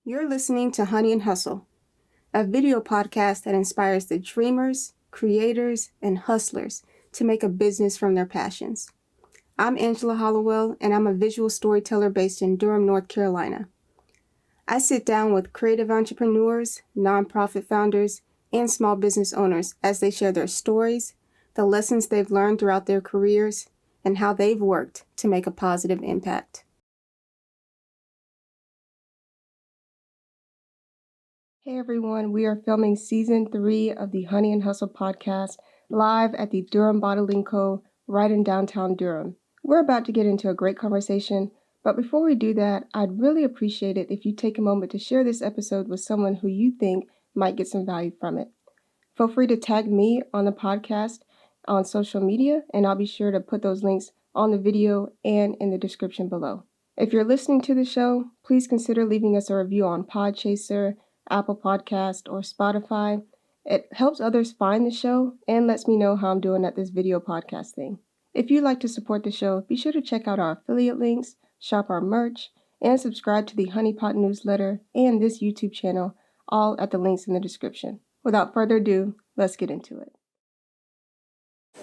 You're listening to Honey and Hustle, a video podcast that inspires the dreamers, creators, and hustlers to make a business from their passions. I'm Angela Hollowell, and I'm a visual storyteller based in Durham, North Carolina. I sit down with creative entrepreneurs, nonprofit founders, and small business owners as they share their stories, the lessons they've learned throughout their careers, and how they've worked to make a positive impact. Hey everyone, we are filming season 3 of the Honey and Hustle podcast live at the Durham Bottling Co. right in downtown Durham. We're about to get into a great conversation, but before we do that, I'd really appreciate it if you take a moment to share this episode with someone who you think might get some value from it. Feel free to tag me on the podcast on social media, and I'll be sure to put those links on the video and in the description below. If you're listening to the show, please consider leaving us a review on Podchaser, Apple Podcast, or Spotify. It helps others find the show and lets me know how I'm doing at this video podcast thing. If you'd like to support the show, be sure to check out our affiliate links, shop our merch, and subscribe to the Honey Pot newsletter and this YouTube channel, all at the links in the description. Without further ado, let's get into it.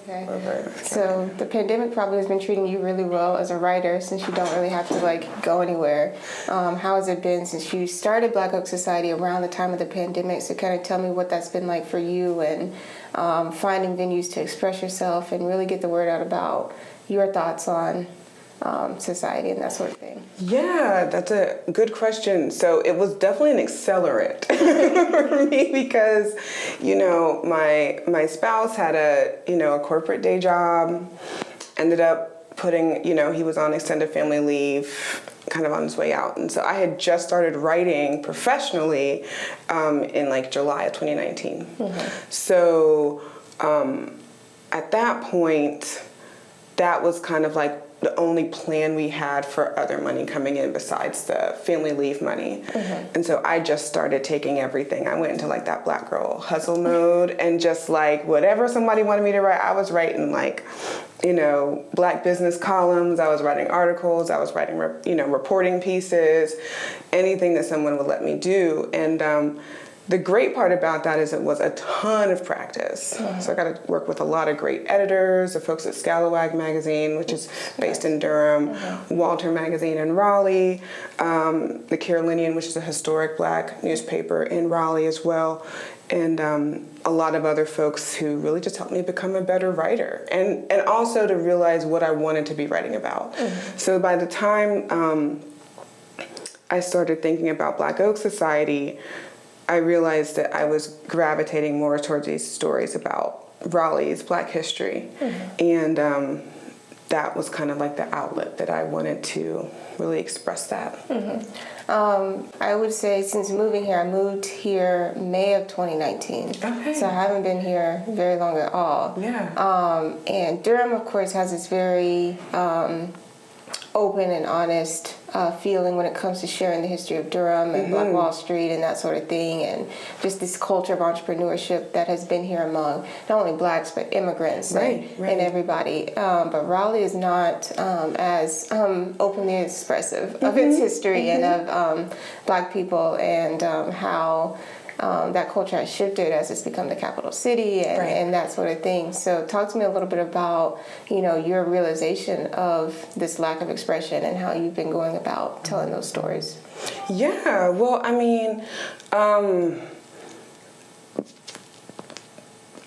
Okay. So the pandemic probably has been treating you really well as a writer since you don't really have to go anywhere. How has it been since you started Black Oak Society around the time of the pandemic? So kind of tell me what that's been like for you and finding venues to express yourself and really get the word out about your thoughts on society and that sort of thing. Yeah, that's a good question. So it was definitely an accelerant for me because, my spouse had a corporate day job, ended up putting, he was on extended family leave, kind of on his way out. And so I had just started writing professionally in July of 2019. Mm-hmm. So at that point, that was kind of the only plan we had for other money coming in besides the family leave money. Mm-hmm. And so I just started taking everything. I went into that black girl hustle mode and just whatever somebody wanted me to write, I was writing black business columns. I was writing articles. I was writing, reporting pieces, anything that someone would let me do. And the great part about that is it was a ton of practice. Mm-hmm. So I got to work with a lot of great editors, the folks at Scalawag magazine, which is based in Durham, mm-hmm. Walter magazine in Raleigh, the Carolinian, which is a historic black newspaper in Raleigh as well, and a lot of other folks who really just helped me become a better writer and also to realize what I wanted to be writing about. Mm-hmm. So by the time I started thinking about Black Oak Society, I realized that I was gravitating more towards these stories about Raleigh's Black history. Mm-hmm. And that was kind of the outlet that I wanted to really express that. Mm-hmm. I would say since moving here, I moved here May of 2019. Okay. So I haven't been here very long at all. Yeah. And Durham, of course, has this very open and honest feeling when it comes to sharing the history of Durham and mm-hmm. Black Wall Street and that sort of thing, and just this culture of entrepreneurship that has been here among not only blacks but immigrants and everybody. But Raleigh is not as openly expressive of its history mm-hmm. and of black people and how that culture has shifted as it's become the capital city and that sort of thing. So talk to me a little bit about, your realization of this lack of expression and how you've been going about telling those stories. Yeah, well,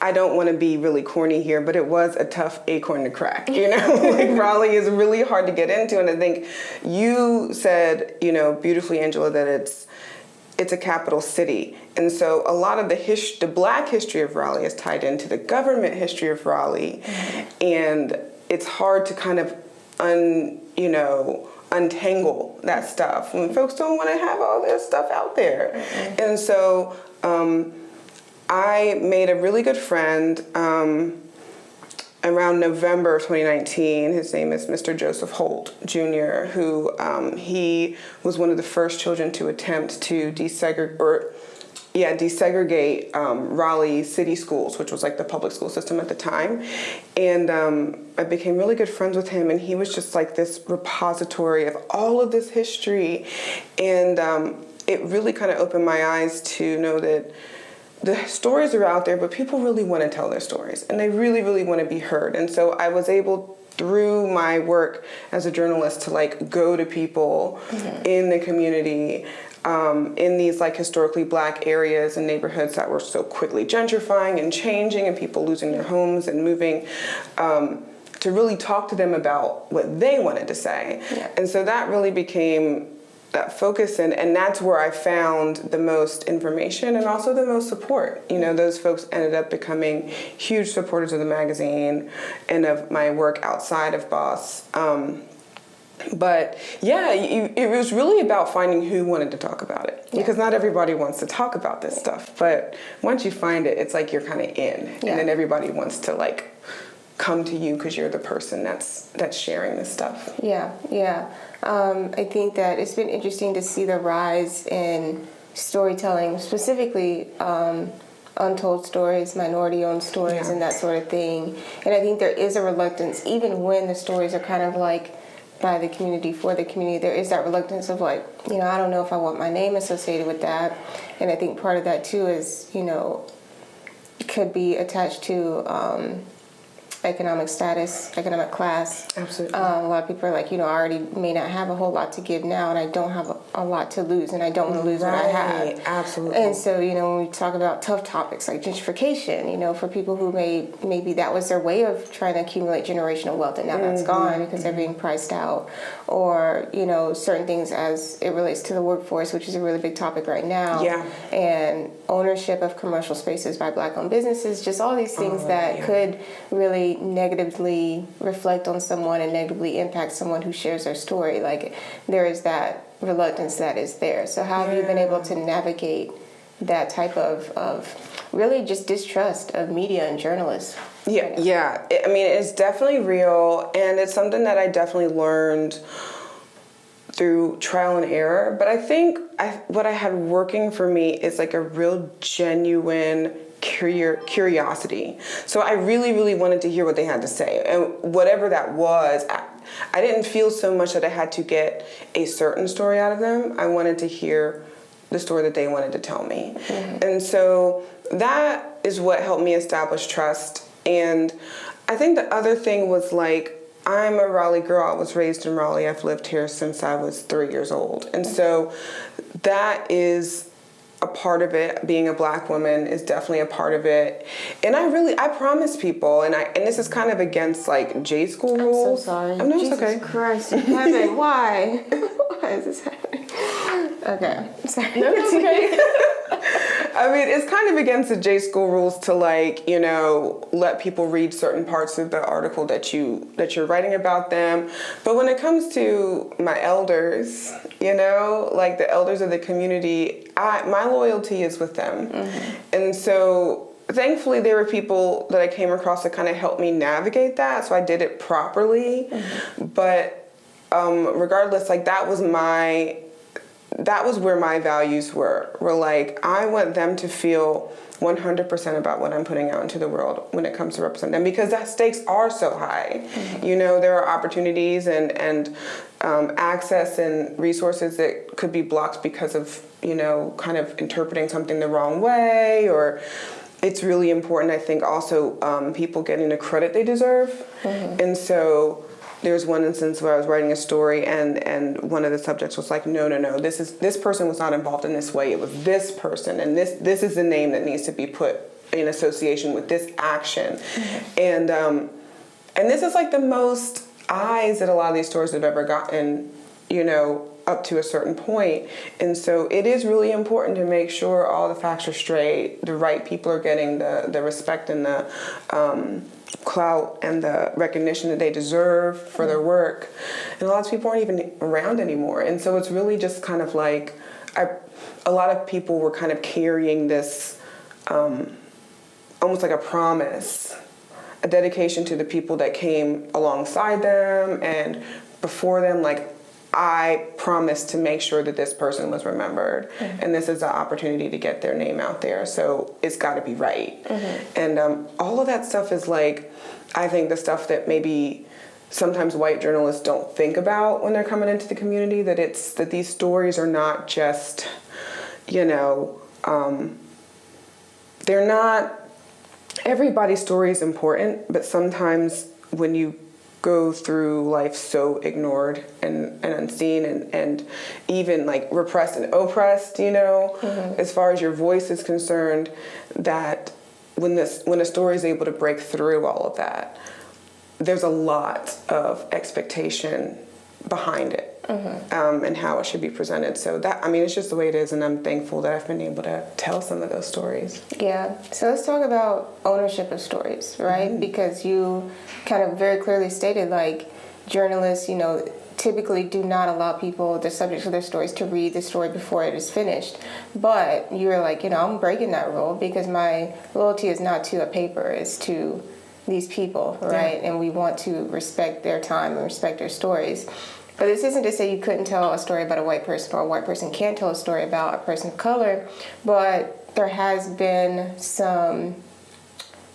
I don't want to be really corny here, but it was a tough acorn to crack, Raleigh is really hard to get into. And I think you said, beautifully, Angela, that it's a capital city. And so a lot of the black history of Raleigh is tied into the government history of Raleigh. Mm-hmm. And it's hard to kind of untangle that stuff when folks don't want to have all this stuff out there. Mm-hmm. And so I made a really good friend around November of 2019. His name is Mr. Joseph Holt Jr., who he was one of the first children to attempt to desegregate Raleigh city schools, which was the public school system at the time. And I became really good friends with him, and he was just this repository of all of this history. And it really kind of opened my eyes to know that the stories are out there, but people really want to tell their stories, and they really, really want to be heard. And so I was able, through my work as a journalist, to like go to people in the community, in these like historically Black areas and neighborhoods that were so quickly gentrifying and changing, and people losing their homes and moving, to really talk to them about what they wanted to say. Yeah. And so that really became that focus, and that's where I found the most information and also the most support. You know, those folks ended up becoming huge supporters of the magazine and of my work outside of Boss. But yeah, it was really about finding who wanted to talk about it, because not everybody wants to talk about this stuff. But once you find it, it's like you're kind of in, and then everybody wants to like come to you because you're the person that's sharing this stuff. Yeah. I think that it's been interesting to see the rise in storytelling, specifically untold stories, minority-owned stories, and that sort of thing. And I think there is a reluctance, even when the stories are kind of like by the community, for the community, there is that reluctance of like, you know, I don't know if I want my name associated with that. And I think part of that too is, you know, could be attached to economic status, economic class. Absolutely. A lot of people are like, you know, I already may not have a whole lot to give now, and I don't have a lot to lose, and I don't want to lose what I have. Absolutely. And so, you know, when we talk about tough topics like gentrification, you know, for people who maybe that was their way of trying to accumulate generational wealth, and now that's gone because they're being priced out, or, you know, certain things as it relates to the workforce, which is a really big topic right now. Yeah. And ownership of commercial spaces by Black-owned businesses, just all these things that could really negatively reflect on someone and negatively impact someone who shares their story. Like, there is that reluctance that is there. So how have you been able to navigate that type of really just distrust of media and journalists? Yeah. I mean, it's definitely real, and it's something that I definitely learned through trial and error. But I think what I had working for me is like a real genuine curiosity. So I really, really wanted to hear what they had to say. And whatever that was, I didn't feel so much that I had to get a certain story out of them. I wanted to hear the story that they wanted to tell me. And so that is what helped me establish trust. And I think the other thing was like, I'm a Raleigh girl. I was raised in Raleigh. I've lived here since I was 3 years old. And so that is a part of it. Being a Black woman is definitely a part of it. And I promise people, and this is kind of against like J school rules. I'm so sorry. No, Jesus it's okay. Christ in heaven, why? Why is this happening? Okay, sorry. No, it's okay. I mean, it's kind of against the J school rules to like, you know, let people read certain parts of the article that you're writing about them. But when it comes to my elders, you know, like the elders of the community, my loyalty is with them. And so thankfully there were people that I came across that kind of helped me navigate that. So I did it properly. But regardless, like that was where my values were like, I want them to feel 100% about what I'm putting out into the world when it comes to represent them, because that stakes are so high. You know, there are opportunities and access and resources that could be blocked because of, you know, kind of interpreting something the wrong way, or it's really important, I think, also people getting the credit they deserve. And so there's one instance where I was writing a story and one of the subjects was like, no, this person was not involved in this way. It was this person, and this is the name that needs to be put in association with this action. And this is like the most eyes that a lot of these stories have ever gotten, you know, up to a certain point. And so it is really important to make sure all the facts are straight, the right people are getting the respect and the clout and the recognition that they deserve for their work. And a lot of people aren't even around anymore. And so it's really just kind of like, a lot of people were kind of carrying this almost like a promise, a dedication to the people that came alongside them and before them, like, I promised to make sure that this person was remembered, and this is an opportunity to get their name out there, so it's got to be right. And all of that stuff is like, I think the stuff that maybe sometimes white journalists don't think about when they're coming into the community, that these stories are not just you know, they're not, everybody's story is important, but sometimes when you go through life so ignored and unseen and even like repressed and oppressed, you know, as far as your voice is concerned, that when a story is able to break through all of that, there's a lot of expectation behind it. And how it should be presented. So that, I mean, it's just the way it is, and I'm thankful that I've been able to tell some of those stories. Yeah. So let's talk about ownership of stories, right? Because you kind of very clearly stated, like, journalists, you know, typically do not allow people, the subjects of their stories, to read the story before it is finished. But you're like, you know, I'm breaking that rule because my loyalty is not to a paper, it's to these people, right? And we want to respect their time and respect their stories. But this isn't to say you couldn't tell a story about a white person or a white person can't tell a story about a person of color, but there has been some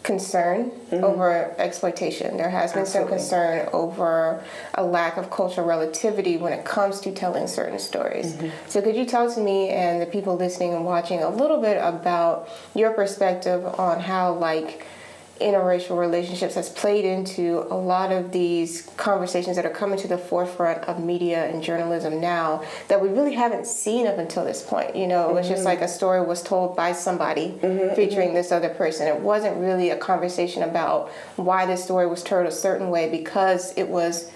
concern over exploitation. There has been some concern over a lack of cultural relativity when it comes to telling certain stories. So could you talk to me and the people listening and watching a little bit about your perspective on how, like, interracial relationships has played into a lot of these conversations that are coming to the forefront of media and journalism now that we really haven't seen up until this point. You know, it was just like a story was told by somebody featuring this other person. It wasn't really a conversation about why this story was told a certain way because it was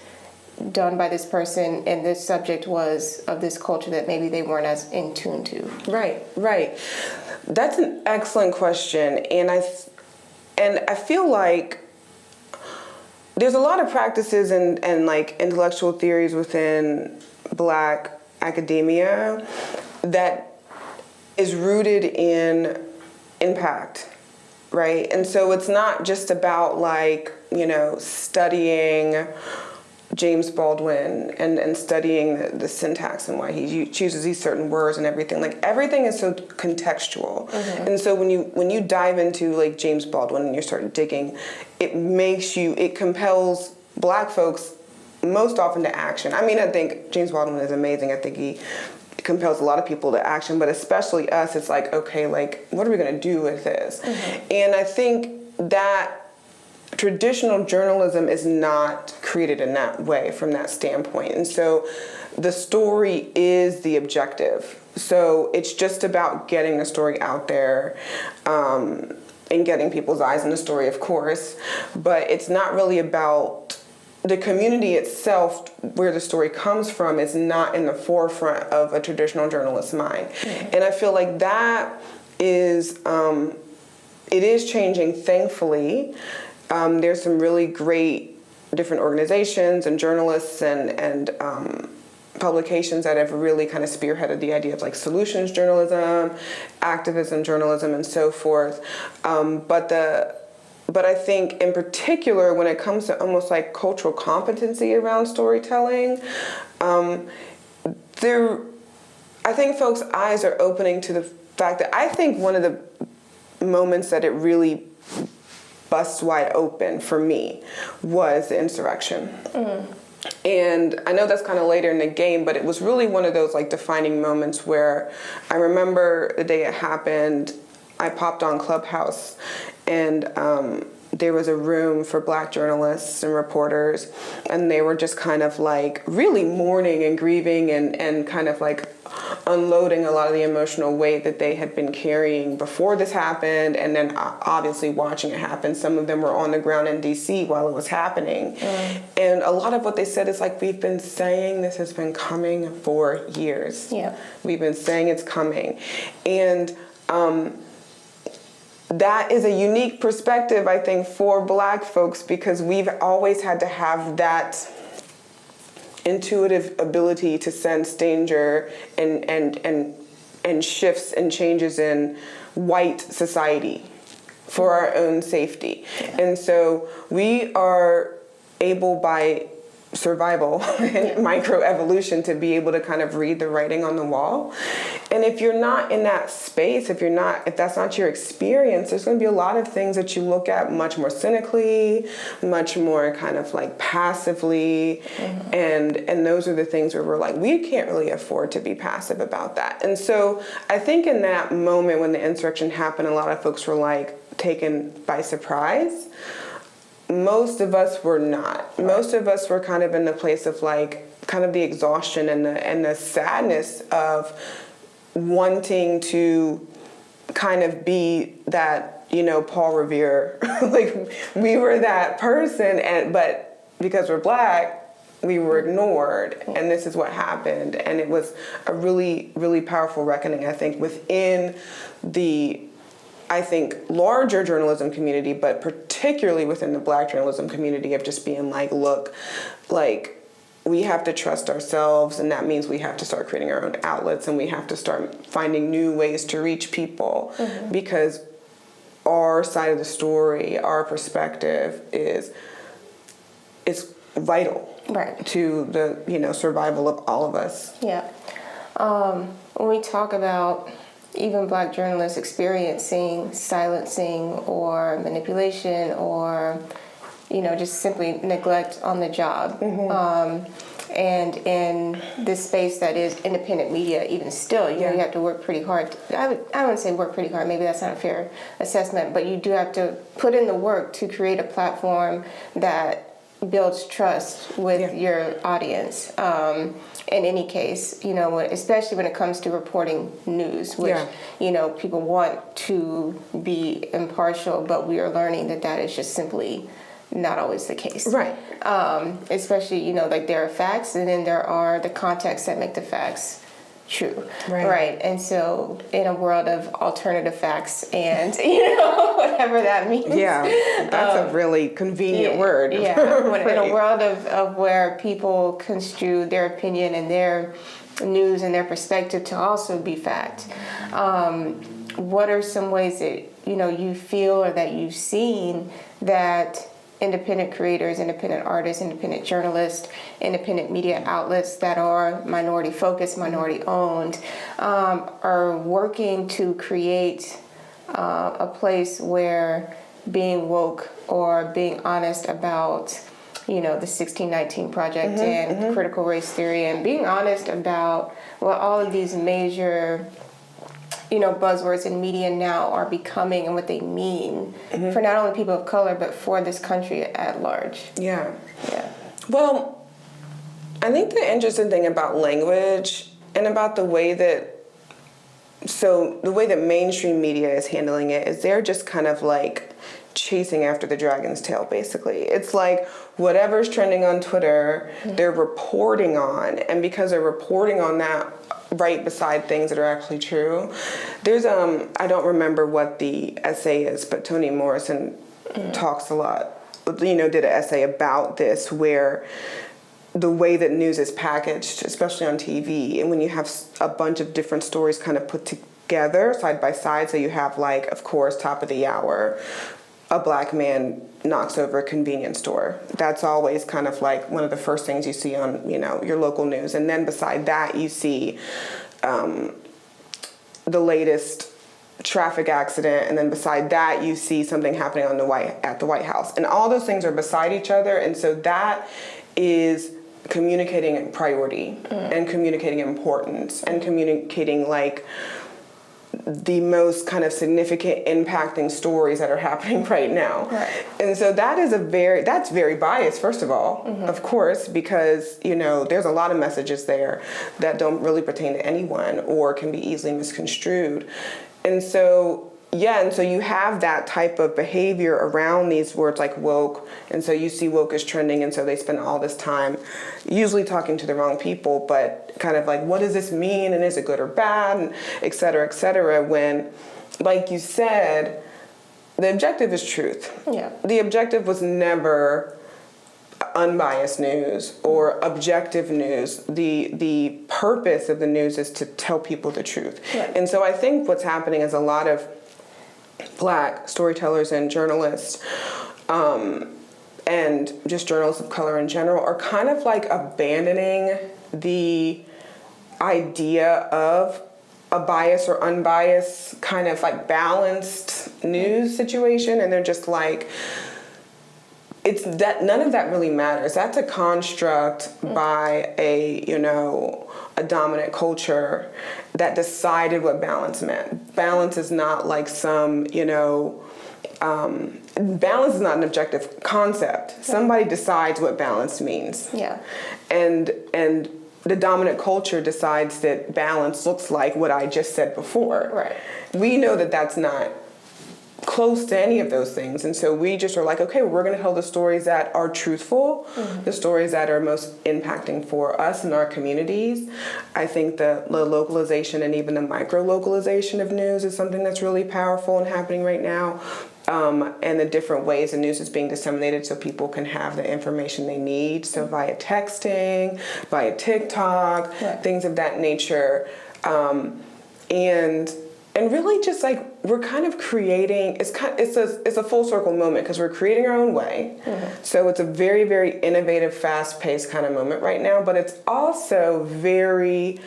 done by this person and this subject was of this culture that maybe they weren't as in tune to. Right. That's an excellent question. And I feel like there's a lot of practices and like intellectual theories within Black academia that is rooted in impact, right? And so it's not just about, like, you know, studying James Baldwin and studying the syntax and why he chooses these certain words and everything. Like, everything is so contextual. And so when you dive into, like, James Baldwin and you start digging, it compels Black folks most often to action. I mean, I think James Baldwin is amazing. I think he compels a lot of people to action, but especially us, it's like, okay, like, what are we going to do with this? And I think that traditional journalism is not created in that way from that standpoint. And so the story is the objective. So it's just about getting the story out there and getting people's eyes on the story, of course. But it's not really about the community itself, where the story comes from, is not in the forefront of a traditional journalist's mind. And I feel like that is, it is changing, thankfully. There's some really great different organizations and journalists and publications that have really kind of spearheaded the idea of, like, solutions journalism, activism journalism, and so forth. But I think in particular when it comes to almost like cultural competency around storytelling, I think folks' eyes are opening to the fact that I think one of the moments that it really busts wide open for me was the insurrection. And I know that's kind of later in the game, but it was really one of those, like, defining moments where I remember the day it happened, I popped on Clubhouse and there was a room for Black journalists and reporters, and they were just kind of like really mourning and grieving and kind of like unloading a lot of the emotional weight that they had been carrying before this happened, and then obviously watching it happen. Some of them were on the ground in DC while it was happening. And a lot of what they said is like, we've been saying this has been coming for years. We've been saying it's coming. And that is a unique perspective, I think, for Black folks, because we've always had to have that intuitive ability to sense danger and shifts and changes in white society for our own safety. And so we are able, by survival and microevolution to be able to kind of read the writing on the wall. And if you're not in that space, if that's not your experience, there's going to be a lot of things that you look at much more cynically, much more kind of like passively. And those are the things where we're like, we can't really afford to be passive about that. And so I think in that moment when the insurrection happened, a lot of folks were like taken by surprise. Most of us were not. Most of us were kind of in the place of like kind of the exhaustion and the sadness of wanting to kind of be that, Paul Revere. Like we were that person, but because we're Black, we were ignored, and this is what happened. And it was a really, really powerful reckoning, I think, within the larger journalism community, but particularly within the Black journalism community, of just being like, look, like, we have to trust ourselves, and that means we have to start creating our own outlets, and we have to start finding new ways to reach people, because our side of the story, our perspective is vital to the survival of all of us. Yeah. When we talk about even Black journalists experiencing silencing or manipulation or, just simply neglect on the job. And in this space that is independent media, even still, you have to work pretty hard. I wouldn't say work pretty hard. Maybe that's not a fair assessment, but you do have to put in the work to create a platform that builds trust with your audience. In any case, especially when it comes to reporting news, which, people want to be impartial, but we are learning that is just simply not always the case. Right. Especially, like there are facts, and then there are the contexts that make the facts true. Right. And so in a world of alternative facts and, whatever that means. Yeah, that's a really convenient word. Yeah. In a world of where people construe their opinion and their news and their perspective to also be fact, what are some ways that, you feel or that you've seen that independent creators, independent artists, independent journalists, independent media outlets that are minority focused, minority owned, are working to create a place where being woke or being honest about, the 1619 Project and critical race theory, and being honest about what all of these major buzzwords in media now are becoming and what they mean for not only people of color, but for this country at large. Yeah. Well, I think the interesting thing about language and about the way that mainstream media is handling it is they're just kind of like chasing after the dragon's tail, basically. It's like whatever's trending on Twitter, they're reporting on, and because they're reporting on that right beside things that are actually true. There's I don't remember what the essay is, but Toni Morrison talks a lot, did an essay about this, where the way that news is packaged, especially on TV, and when you have a bunch of different stories kind of put together side by side, so you have, like, of course, top of the hour, a Black man knocks over a convenience store. That's always kind of like one of the first things you see on, your local news. And then beside that, you see the latest traffic accident. And then beside that, you see something happening at the White House. And all those things are beside each other. And so that is communicating priority and communicating importance and communicating, like, the most kind of significant impacting stories that are happening right now. And so that's very biased, first of all, of course, because, there's a lot of messages there that don't really pertain to anyone or can be easily misconstrued. And so you have that type of behavior around these words like woke, and so you see woke as trending, and so they spend all this time usually talking to the wrong people, but kind of like, what does this mean, and is it good or bad, and et cetera, when, like you said, the objective is truth. Yeah. The objective was never unbiased news or objective news. The purpose of the news is to tell people the truth. Right. And so I think what's happening is a lot of Black storytellers and journalists and just journalists of color in general are kind of like abandoning the idea of a biased or unbiased kind of like balanced news situation, and they're just like, it's that none of that really matters. That's a construct by a dominant culture that decided what balance meant. Balance is not like some balance is not an objective concept. Somebody decides what balance means. Yeah. And the dominant culture decides that balance looks like what I just said before. Right. We know that that's not close to any of those things, and so we just are like, okay, we're going to tell the stories that are truthful, the stories that are most impacting for us and our communities. I think the localization and even the micro localization of news is something that's really powerful and happening right now. And the different ways the news is being disseminated so people can have the information they need. So via texting, via TikTok, things of that nature. And really just like we're kind of creating, it's a full circle moment because we're creating our own way. So it's a very, very innovative, fast-paced kind of moment right now, but it's also very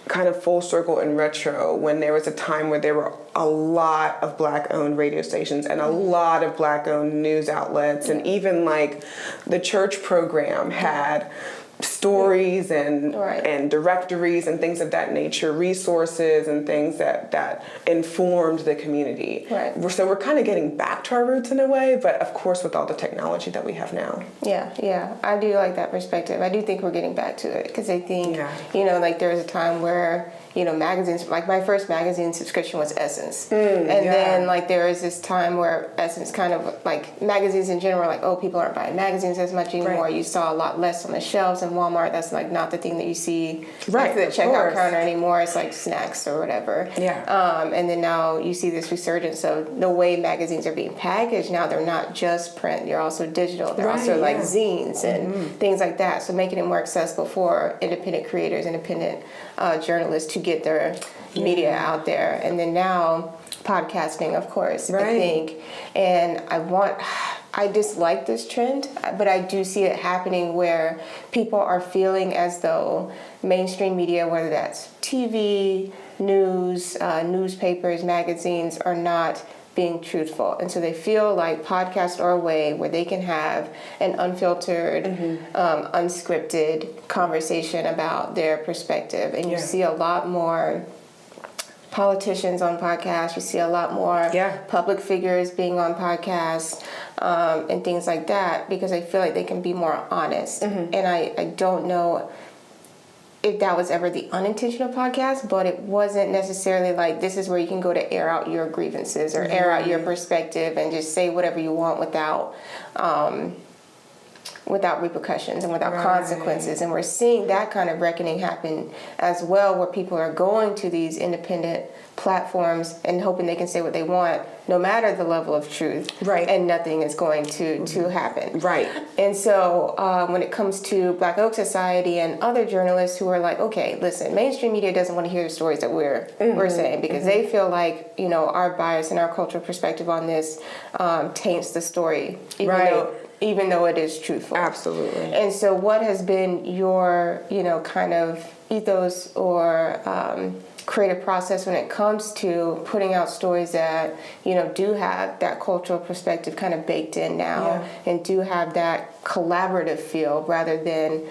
kind of full circle and retro when there was a time where there were a lot of Black-owned radio stations and a lot of Black-owned news outlets, and even like the church program had stories and directories and things of that nature, resources and things that informed the community. Right. So we're kind of getting back to our roots in a way, but of course with all the technology that we have now. Yeah. I do like that perspective. I do think we're getting back to it because I think, like there was a time where, magazines, like my first magazine subscription was Essence. Then like there was this time where Essence kind of like magazines in general, like, oh, people aren't buying magazines as much anymore. Right. You saw a lot less on the shelves in Walmart. That's like not the thing that you see at the checkout counter anymore. It's like snacks or whatever. Yeah. And then now you see this resurgence of the way magazines are being packaged. Now they're not just print. They're also digital. They're also like zines and things like that. So making it more accessible for independent creators, independent journalists to get their media out there. And then now podcasting, of course, I think. And I dislike this trend, but I do see it happening where people are feeling as though mainstream media, whether that's TV, news, newspapers, magazines, are not being truthful. And so they feel like podcasts are a way where they can have an unfiltered, unscripted conversation about their perspective. And you see a lot more politicians on podcasts. You see a lot more public figures being on podcasts and things like that, because I feel like they can be more honest. And I don't know if that was ever the unintentional podcast, but it wasn't necessarily like this is where you can go to air out your grievances or air out your perspective and just say whatever you want without repercussions and without consequences. And we're seeing that kind of reckoning happen as well, where people are going to these independent platforms and hoping they can say what they want, no matter the level of truth, and nothing is going to happen. And so when it comes to Black Oak Society and other journalists who are like, okay, listen, mainstream media doesn't want to hear the stories that we're saying, because they feel like, our bias and our cultural perspective on this taints the story, even though it is truthful. Absolutely. And so what has been your, kind of ethos or creative process when it comes to putting out stories that, do have that cultural perspective kind of baked in now and do have that collaborative feel rather than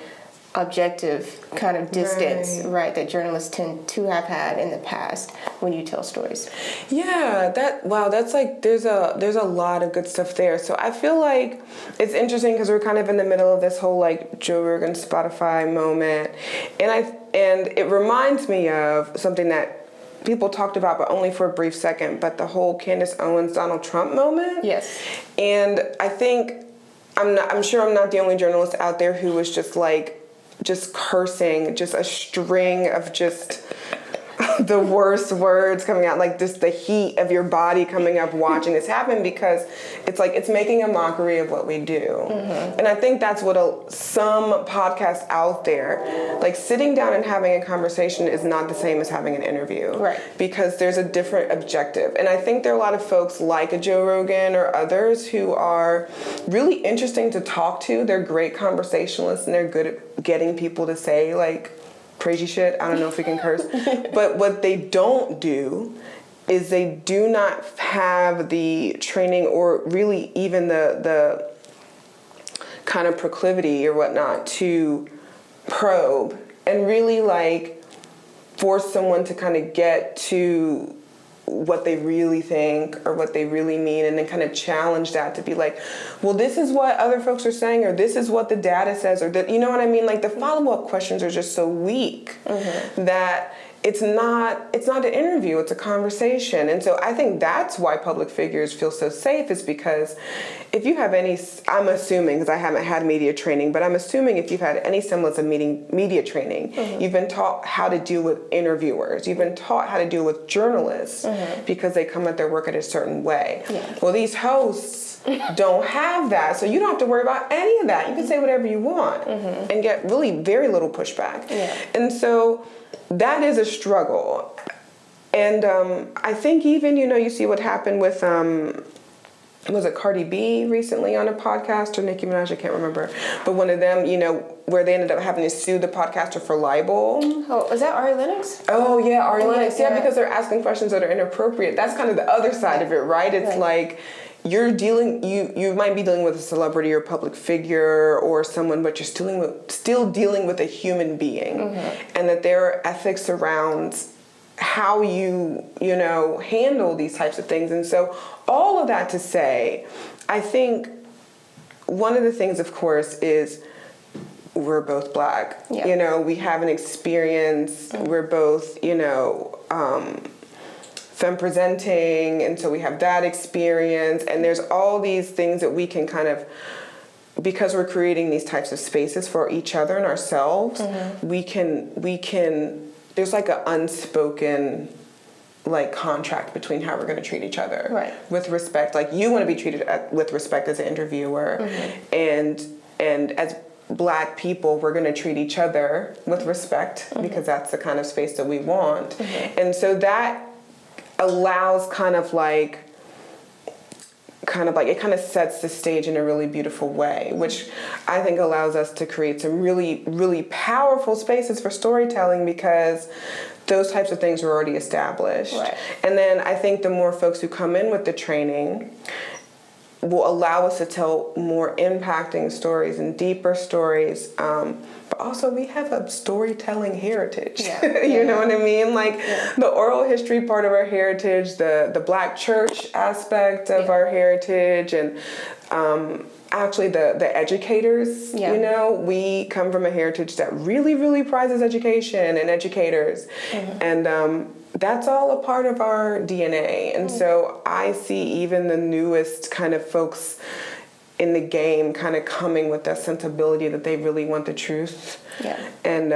objective kind of distance, that journalists tend to have had in the past when you tell stories? That's like there's a lot of good stuff there. So I feel like it's interesting because we're kind of in the middle of this whole like Joe Rogan Spotify moment, and it reminds me of something that people talked about, but only for a brief second, but the whole Candace Owens Donald Trump moment. Yes. And I think I'm sure I'm not the only journalist out there who was just cursing, just a string of just the worst words coming out, like just the heat of your body coming up watching this happen, because it's like it's making a mockery of what we do. And I think that's what some podcasts out there, like sitting down and having a conversation is not the same as having an interview. Right. Because there's a different objective. And I think there are a lot of folks like a Joe Rogan or others who are really interesting to talk to. They're great conversationalists and they're good at getting people to say like crazy shit. I don't know if we can curse. But what they don't do is they do not have the training or really even the kind of proclivity or whatnot to probe and really like force someone to kind of get to what they really think or what they really mean, and then kind of challenge that to be like, well, this is what other folks are saying, or this is what the data says, or that, you know what I mean? Like the follow-up questions are just so weak that it's not an interview, it's a conversation. And so I think that's why public figures feel so safe, is because if you have any, I'm assuming, because I haven't had media training, but I'm assuming if you've had any semblance of media training, you've been taught how to deal with interviewers, you've been taught how to deal with journalists because they come at their work in a certain way. Well, these hosts don't have that, so you don't have to worry about any of that. You can say whatever you want and get really very little pushback. And so that is a struggle. And I think even, you see what happened with, was it Cardi B recently on a podcast, or Nicki Minaj, I can't remember. But one of them, where they ended up having to sue the podcaster for libel. Oh, was that Ari Lennox? Oh, yeah, Ari Lennox. Yeah, because they're asking questions that are inappropriate. That's kind of the other side of it, right? It's like, you might be dealing with a celebrity or public figure or someone, but you're still dealing with a human being, and that there are ethics around how you handle these types of things. And so all of that to say, I think one of the things, of course, is we're both Black. We have an experience. We're both, femme presenting, and so we have that experience, and there's all these things that we can kind of, because we're creating these types of spaces for each other and ourselves, we can there's like an unspoken like contract between how we're going to treat each other with respect. Like you want to be treated with respect as an interviewer, and as Black people, we're going to treat each other with respect because that's the kind of space that we want. And so that allows it kind of sets the stage in a really beautiful way, which I think allows us to create some really, really powerful spaces for storytelling, because those types of things are already established. And then I think the more folks who come in with the training will allow us to tell more impacting stories and deeper stories. But also we have a storytelling heritage. You know what I mean? Like the oral history part of our heritage, the Black church aspect of our heritage, and actually the educators, we come from a heritage that really, really prizes education and educators. And that's all a part of our DNA. And so I see even the newest kind of folks in the game kind of coming with that sensibility that they really want the truth. And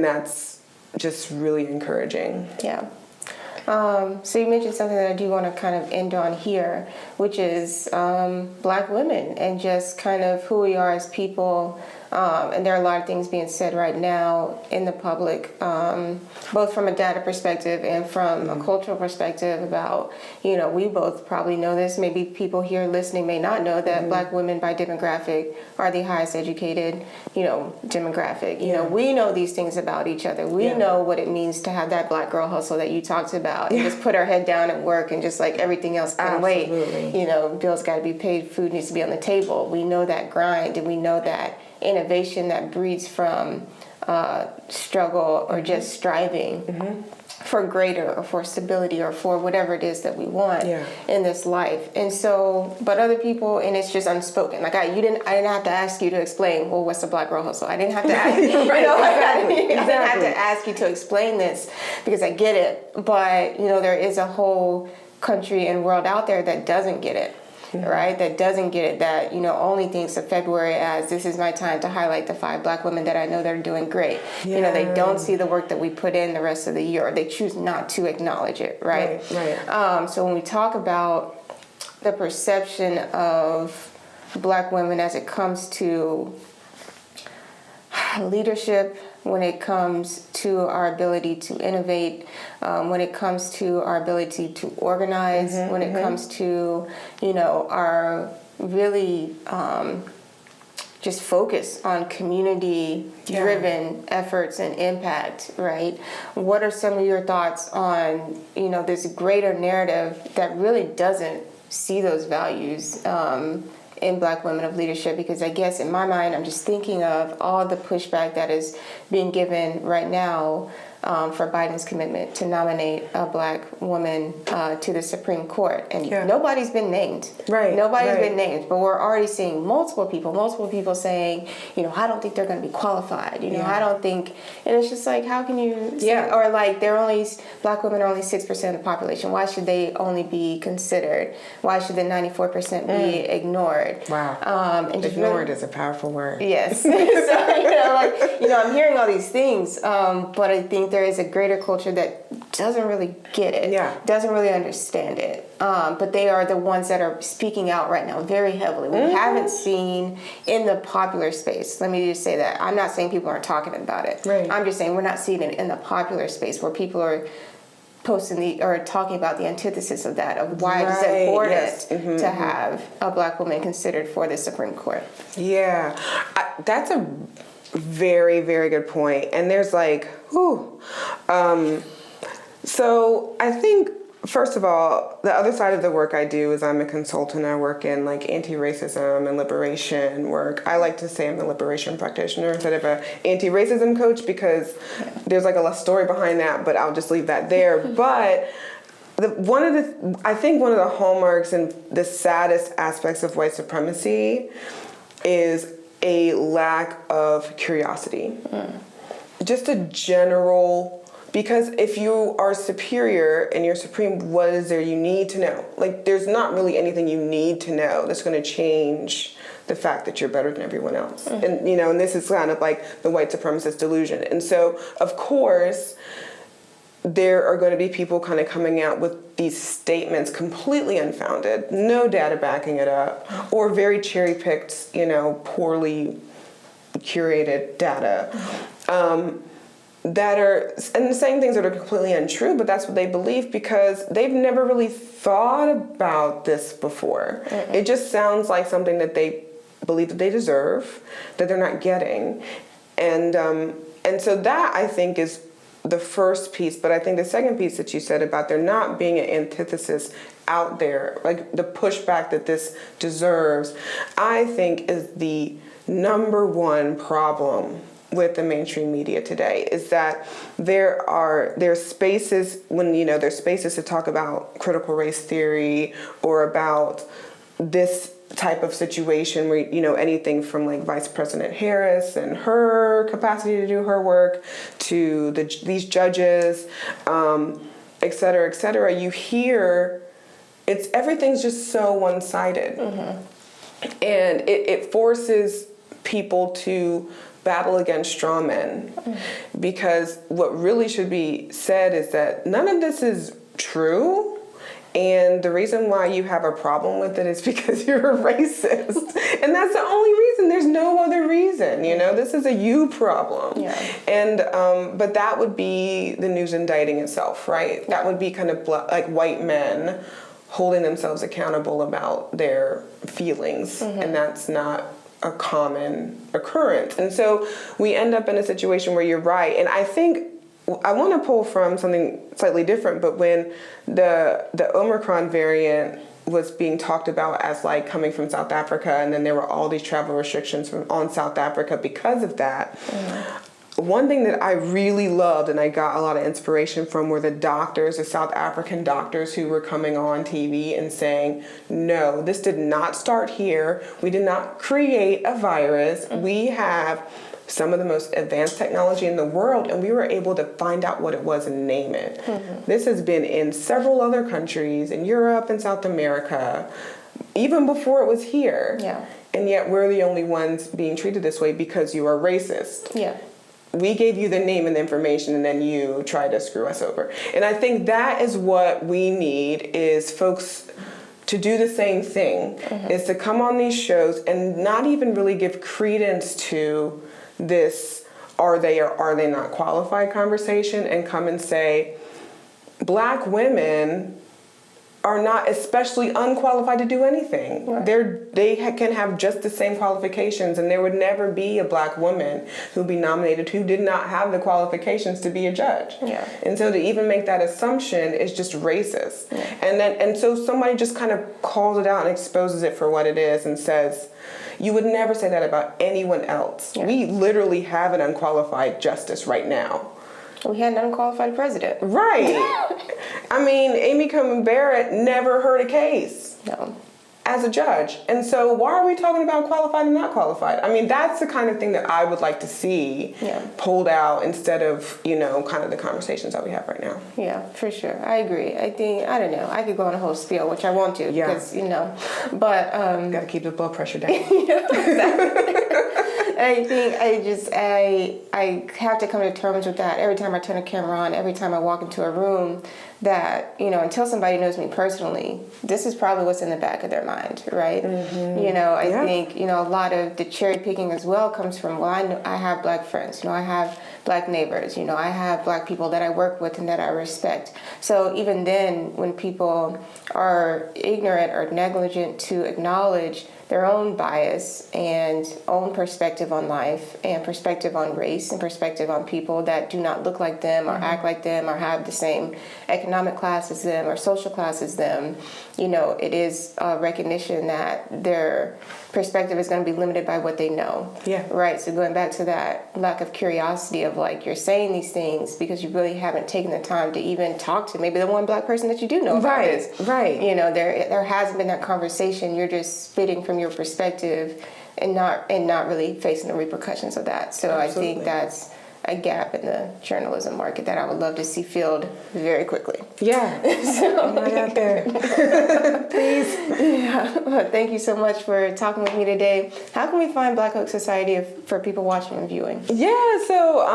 that's just really encouraging. So you mentioned something that I do want to kind of end on here, which is Black women and just kind of who we are as people. And there are a lot of things being said right now in the public, both from a data perspective and from a cultural perspective about, we both probably know this. Maybe people here listening may not know that Black women by demographic are the highest educated, demographic. We know these things about each other. We know what it means to have that Black girl hustle that you talked about and just put our head down at work and just like everything else can wait. Bills got to be paid, food needs to be on the table. We know that grind, and we know that innovation that breeds from struggle or just striving for greater or for stability or for whatever it is that we want in this life. And so, but other people, and it's just unspoken. Like I didn't have to ask you to explain, well, what's the Black girl hustle? I didn't have to ask you. I didn't have to ask you to explain this because I get it. But, there is a whole country and world out there that doesn't get it. right? That doesn't get it, that, only thinks of February as this is my time to highlight the 5 Black women that I know that are doing great. Yeah. They don't see the work that we put in the rest of the year, or they choose not to acknowledge it, right? Right. So when we talk about the perception of Black women as it comes to leadership, when it comes to our ability to innovate, when it comes to our ability to organize, when it comes to, our really just focus on community-driven efforts and impact, right? What are some of your thoughts on, this greater narrative that really doesn't see those values in Black women of leadership? Because I guess in my mind, I'm just thinking of all the pushback that is being given right now for Biden's commitment to nominate a Black woman to the Supreme Court. And nobody's been named. Right. Nobody's been named. But we're already seeing multiple people saying, I don't think they're going to be qualified. I don't think. And it's just like, how can you say, or like, Black women are only 6% of the population. Why should they only be considered? Why should the 94% be ignored? Wow. And ignored is a powerful word. Yes. So, I'm hearing all these things, but I think there is a greater culture that doesn't really get it, doesn't really understand it. But they are the ones that are speaking out right now very heavily. We haven't seen in the popular space, let me just say that. I'm not saying people aren't talking about it. Right. I'm just saying we're not seeing it in the popular space where people are posting or talking about the antithesis of that, of why it's important to have a Black woman considered for the Supreme Court. Yeah, that's a very, very good point. And there's so I think, first of all, the other side of the work I do is I'm a consultant. I work in anti-racism and liberation work. I like to say I'm the liberation practitioner instead of an anti-racism coach because there's a story behind that, but I'll just leave that there. But I think one of the hallmarks and the saddest aspects of white supremacy is a lack of curiosity. Just a general, because if you are superior and you're supreme, what is there you need to know? There's not really anything you need to know that's going to change the fact that you're better than everyone else. And, and this is kind of the white supremacist delusion. And so, of course, there are going to be people kind of coming out with these statements completely unfounded, no data backing it up, or very cherry-picked, poorly curated data, that are, and saying things that are completely untrue, but that's what they believe because they've never really thought about this before. It just sounds like something that they believe that they deserve, that they're not getting. And so that, I think, is the first piece. But I think the second piece that you said about there not being an antithesis out there, the pushback that this deserves, I think is the number one problem with the mainstream media today, is that there's spaces when there's spaces to talk about critical race theory or about this type of situation where anything from Vice President Harris and her capacity to do her work to these judges, et cetera, you hear everything's just so one-sided. And it forces people to battle against straw men, because what really should be said is that none of this is true, and the reason why you have a problem with it is because you're a racist, and that's the only reason. There's no other reason. This is a you problem. And but that would be the news indicting itself, right? That would be kind of white men holding themselves accountable about their feelings, and that's not a common occurrence. And so we end up in a situation where you're right. And I think I want to pull from something slightly different, but when the Omicron variant was being talked about as coming from South Africa, and then there were all these travel restrictions on South Africa because of that. One thing that I really loved and I got a lot of inspiration from were the South African doctors who were coming on TV and saying, no, this did not start here. We did not create a virus. We have some of the most advanced technology in the world, and we were able to find out what it was and name it. This has been in several other countries, in Europe and South America. even before it was here. Yeah. And yet we're the only ones being treated this way because you are racist. Yeah. We gave you the name and the information, and then you try to screw us over. And I think that is what we need, is folks to do the same thing, is to come on these shows and not even really give credence to this are they or are they not qualified conversation, and come and say, Black women are not especially unqualified to do anything. Right. They can have just the same qualifications, and there would never be a Black woman who'd be nominated who did not have the qualifications to be a judge. Yeah. And so to even make that assumption is just racist. Yeah. And so somebody just kind of calls it out and exposes it for what it is and says, you would never say that about anyone else. Yeah. We literally have an unqualified justice right now. We had an unqualified president. Right. I mean, Amy Coney Barrett never heard a case No. as a judge. And so why are we talking about qualified and not qualified? I mean, that's the kind of thing that I would like to see pulled out instead of, kind of the conversations that we have right now. Yeah, for sure. I agree. I don't know. I could go on a whole spiel, which I won't do because, but... Got to keep the blood pressure down. Yeah, exactly. I think I have to come to terms with that every time I turn a camera on, every time I walk into a room, that, until somebody knows me personally, this is probably what's in the back of their mind, right? Mm-hmm. I think, a lot of the cherry picking as well comes from, well, I have Black friends, I have Black neighbors, I have Black people that I work with and that I respect. So even then, when people are ignorant or negligent to acknowledge their own bias and own perspective on life and perspective on race and perspective on people that do not look like them or act like them or have the same economic class as them or social class as them, it is a recognition that their perspective is going to be limited by what they know. Yeah. Right. So going back to that lack of curiosity of you're saying these things because you really haven't taken the time to even talk to maybe the one Black person that you do know about this. Right. There hasn't been that conversation. You're just spitting from your perspective and not really facing the repercussions of that. So absolutely. I think that's a gap in the journalism market that I would love to see filled very quickly. Yeah. So, right out there. Please. Yeah. Well, thank you so much for talking with me today. How can we find Black Oak Society for people watching and viewing? Yeah, so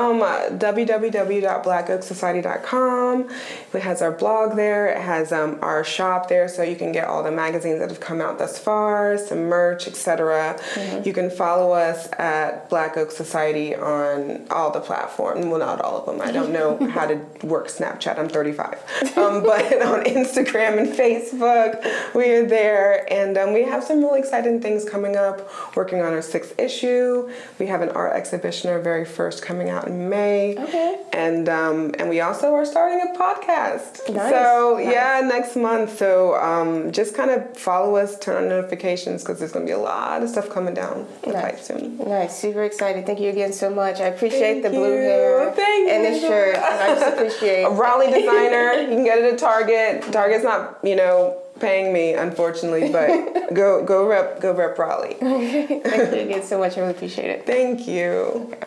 www.blackoaksociety.com. It has our blog there. It has our shop there, so you can get all the magazines that have come out thus far, some merch, etc. Mm-hmm. You can follow us at Black Oak Society on all the platforms. Well, not all of them. I don't know how to work Snapchat. I'm 35. But on Instagram and Facebook, we are there. And we have some really exciting things coming up. Working on our 6th issue. We have an art exhibition, our very first, coming out in May. Okay. And we also are starting a podcast. Nice. So, yeah, next month. So just kind of follow us, turn on notifications, because there's going to be a lot of stuff coming down the pipe soon. Nice. Super excited. Thank you again so much. I appreciate the blue hair and the shirt. I just appreciate a Raleigh designer. You can get it at Target. Target's not, paying me, unfortunately, but go rep Raleigh. Thank you again so much. I really appreciate it. Thank you. Okay.